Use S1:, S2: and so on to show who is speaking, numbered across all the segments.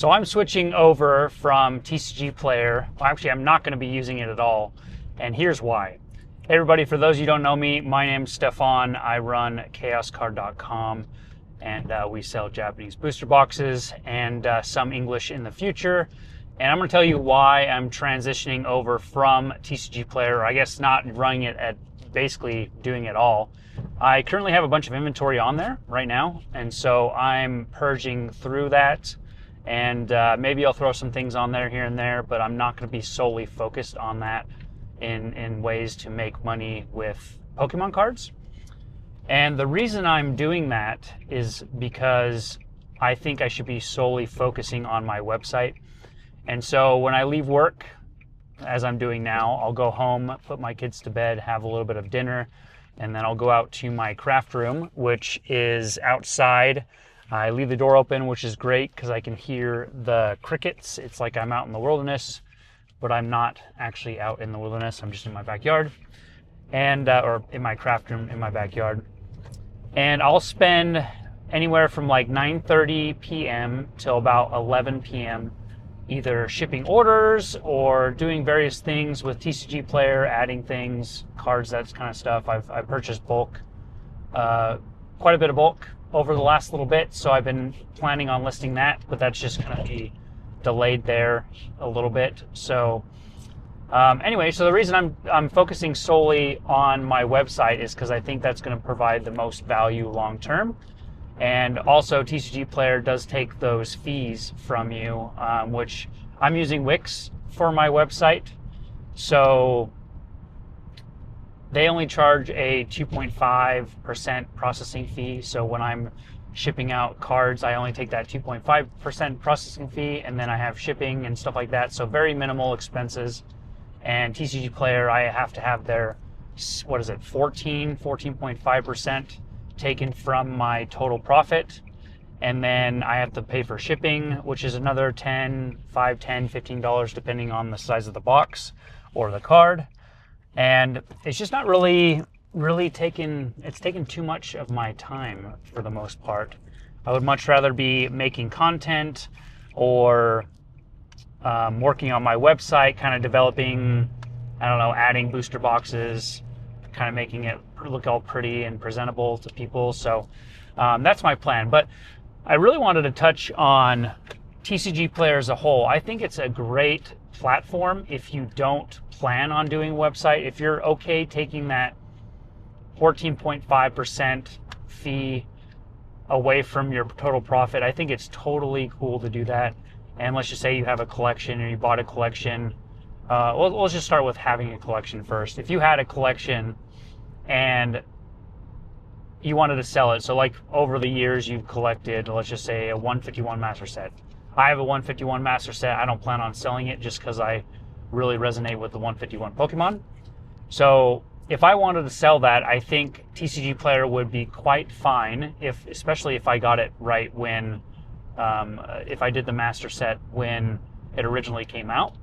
S1: So I'm switching over from TCG Player. Well, actually, I'm not going to be using it at all. And here's why. Hey everybody, for those of you who don't know me, my name's Stefan. I run chaoscard.com, and we sell Japanese booster boxes and some English in the future. And I'm going to tell you why I'm transitioning over from TCG Player, or I guess not running it at basically doing it all. I currently have a bunch of inventory on there right now, and so I'm purging through that. And maybe I'll throw some things on there here and there, but I'm not going to be solely focused on that in ways to make money with Pokemon cards. And the reason I'm doing that is because I think I should be solely focusing on my website. And so when I leave work, as I'm doing now, I'll go home, put my kids to bed, have a little bit of dinner, and then I'll go out to my craft room, which is outside. I leave the door open, which is great because I can hear the crickets. It's like I'm out in the wilderness, but I'm not actually out in the wilderness. I'm just in my backyard, and or in my craft room in my backyard. And I'll spend anywhere from like 9:30 p.m. till about 11 p.m. either shipping orders or doing various things with TCG Player, adding things, cards, that kind of stuff. I've purchased bulk, quite a bit of bulk over the last little bit, so I've been planning on listing that, but that's just going to be delayed there a little bit. So anyway, so the reason I'm focusing solely on my website is because I think that's going to provide the most value long term. And also TCG Player does take those fees from you, which I'm using Wix for my website. So they only charge a 2.5% processing fee. So when I'm shipping out cards, I only take that 2.5% processing fee, and then I have shipping and stuff like that. So very minimal expenses. And TCG Player, I have to have their, 14.5% taken from my total profit. And then I have to pay for shipping, which is another $10, $15, depending on the size of the box or the card. And it's just not really taken too much of my time for the most part. I would much rather be making content or working on my website, kind of developing, adding booster boxes, kind of making it look all pretty and presentable to people. So that's my plan. But I really wanted to touch on TCG Player as a whole. I think it's a great platform if you don't plan on doing a website. If you're okay taking that 14.5% fee away from your total profit, I think it's totally cool to do that. And let's just say you have a collection or you bought a collection. Let's just start with having a collection first. If you had a collection and you wanted to sell it, so like over the years you've collected, let's just say a 151 master set. I have a 151 master set. I don't plan on selling it just because I really resonate with the 151 Pokemon. So if I wanted to sell that, I think TCG Player would be quite fine, especially if I got it right when, if I did the master set when it originally came out,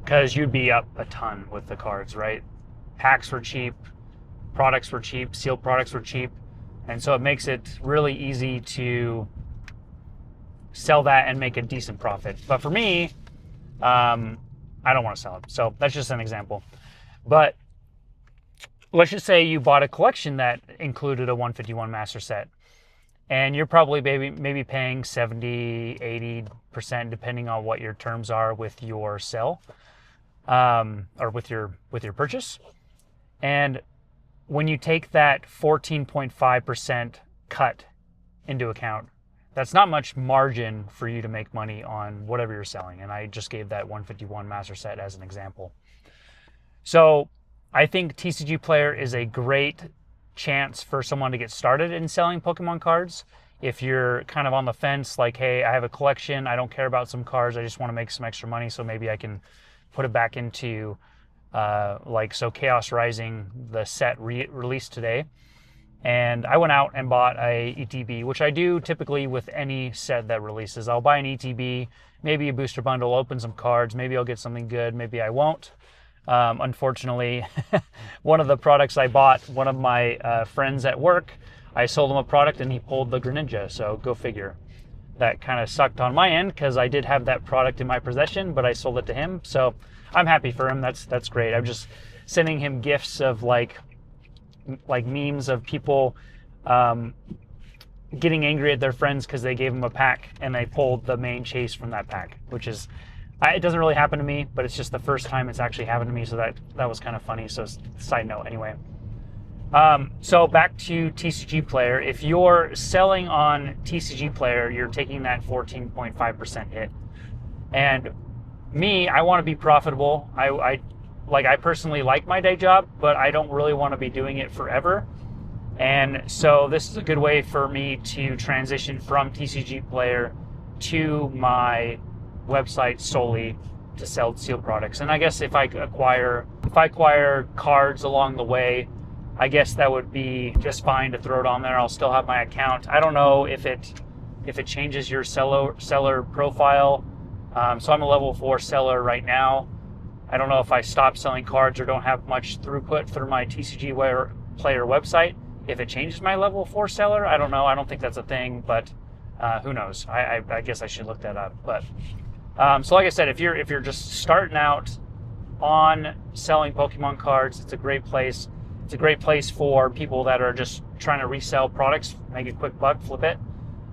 S1: because you'd be up a ton with the cards, right? Packs were cheap, products were cheap, sealed products were cheap, and so it makes it really easy to sell that and make a decent profit. But for me, I don't want to sell it. So that's just an example. But let's just say you bought a collection that included a 151 master set, and you're probably maybe paying 70-80% depending on what your terms are with your sale, or with your purchase. And when you take that 14.5% cut into account, that's not much margin for you to make money on whatever you're selling. And I just gave that 151 master set as an example. So I think TCG Player is a great chance for someone to get started in selling Pokemon cards. If you're kind of on the fence, like, hey, I have a collection, I don't care about some cards, I just want to make some extra money, so maybe I can put it back into, Chaos Rising, the set released today. And I went out and bought a ETB, which I do typically with any set that releases. I'll buy an ETB, maybe a booster bundle, open some cards, maybe I'll get something good, maybe I won't. Unfortunately, one of the products I bought, one of my friends at work, I sold him a product and he pulled the Greninja, so go figure. that kind of sucked on my end because I did have that product in my possession, but I sold it to him. So I'm happy for him. That's great. I'm just sending him gifts of like memes of people getting angry at their friends because they gave them a pack and they pulled the main chase from that pack, which is, it doesn't really happen to me, but it's just the first time it's actually happened to me, so that was kind of funny. So side note anyway. So back to TCG Player. If you're selling on TCG Player, you're taking that 14.5% hit. And me, I want to be profitable. I personally like my day job, but I don't really want to be doing it forever. And so this is a good way for me to transition from TCG Player to my website solely to sell sealed products. And I guess if I acquire cards along the way, I guess that would be just fine to throw it on there. I'll still have my account. I don't know if it changes your seller profile. So I'm a level 4 seller right now. I don't know if I stop selling cards or don't have much throughput through my TCG Player website, if it changes my level 4 seller. I don't know. I don't think that's a thing, but who knows? I guess I should look that up. But so like I said, if you're just starting out on selling Pokemon cards, it's a great place. It's a great place for people that are just trying to resell products, make a quick buck, flip it.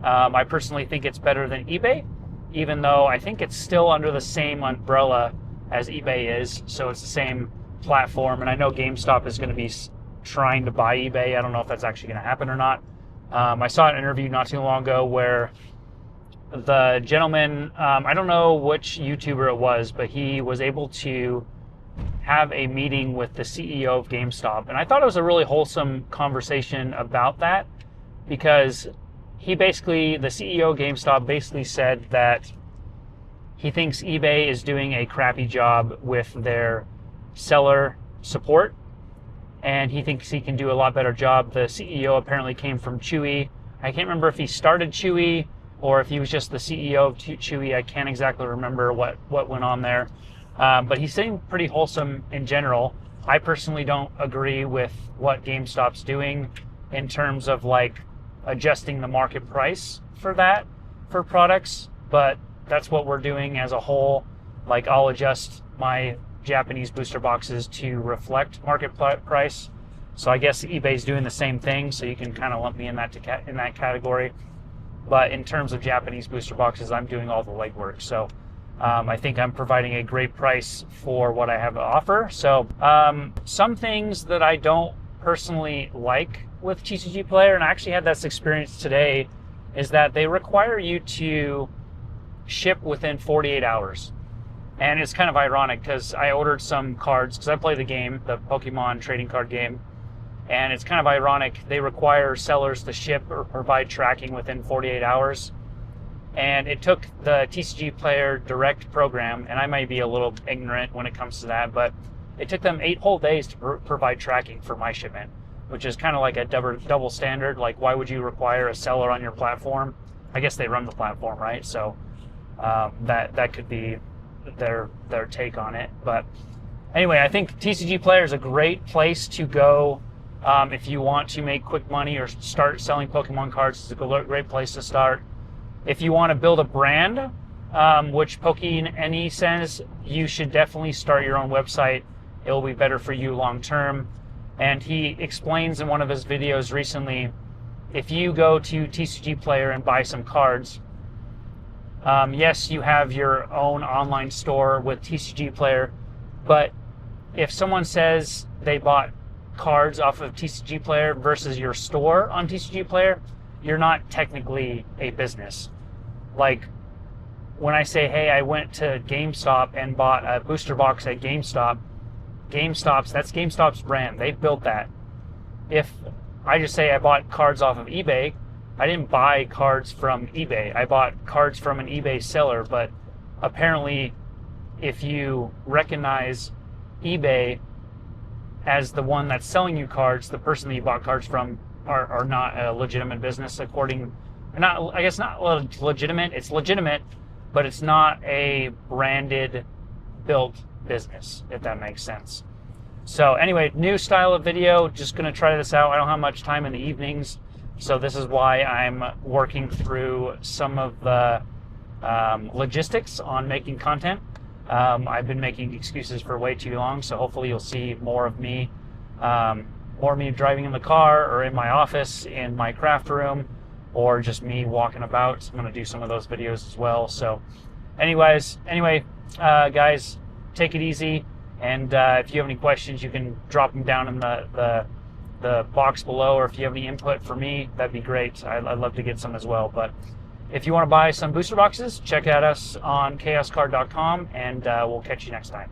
S1: I personally think it's better than eBay, even though I think it's still under the same umbrella as eBay is. So it's the same platform. And I know GameStop is going to be trying to buy eBay. I don't know if that's actually going to happen or not. I saw an interview not too long ago where the gentleman, I don't know which YouTuber it was, but he was able to have a meeting with the CEO of GameStop. And I thought it was a really wholesome conversation about that, because the CEO of GameStop basically said that he thinks eBay is doing a crappy job with their seller support, and he thinks he can do a lot better job. The CEO apparently came from Chewy. I can't remember if he started Chewy or if he was just the CEO of Chewy. I can't exactly remember what went on there. But he seemed pretty wholesome in general. I personally don't agree with what GameStop's doing in terms of like adjusting the market price for products, but that's what we're doing as a whole. Like, I'll adjust my Japanese booster boxes to reflect market price. So I guess eBay's doing the same thing, so you can kind of lump me in that category. But in terms of Japanese booster boxes, I'm doing all the legwork. So I think I'm providing a great price for what I have to offer. So some things that I don't personally like with TCG Player, and I actually had this experience today, is that they require you to ship within 48 hours. And it's kind of ironic because I ordered some cards, because I play the game, the Pokemon trading card game, and it's kind of ironic. They require sellers to ship or provide tracking within 48 hours. And it took the TCG Player Direct program, and I might be a little ignorant when it comes to that, but it took them 8 whole days to provide tracking for my shipment, which is kind of like a double standard. Like, why would you require a seller on your platform? I guess they run the platform, right? So that could be their take on it. But anyway, I think TCG Player is a great place to go if you want to make quick money or start selling Pokemon cards. It's a great place to start. If you want to build a brand, which Pokey says, you should definitely start your own website. It will be better for you long term. And he explains in one of his videos recently, if you go to TCG Player and buy some cards, yes, you have your own online store with TCG Player, but if someone says they bought cards off of TCG Player versus your store on TCG Player, you're not technically a business. Like, when I say, hey, I went to GameStop and bought a booster box at GameStop, that's GameStop's brand. They've built that. If I just say I bought cards off of eBay, I didn't buy cards from eBay. I bought cards from an eBay seller, but apparently if you recognize eBay as the one that's selling you cards, the person that you bought cards from are not a legitimate business not legitimate. It's legitimate, but it's not a branded, built business, if that makes sense. So anyway, new style of video, just going to try this out. I don't have much time in the evenings So this is why I'm working through some of the logistics on making content. I've been making excuses for way too long, so hopefully you'll see more of me driving in the car or in my office, in my craft room, or just me walking about. I'm going to do some of those videos as well. So anyway, guys, take it easy. And if you have any questions, you can drop them down in the box below, or if you have any input for me, that'd be great. I'd love to get some as well. But if you want to buy some booster boxes, check out us on chaoscard.com, and we'll catch you next time.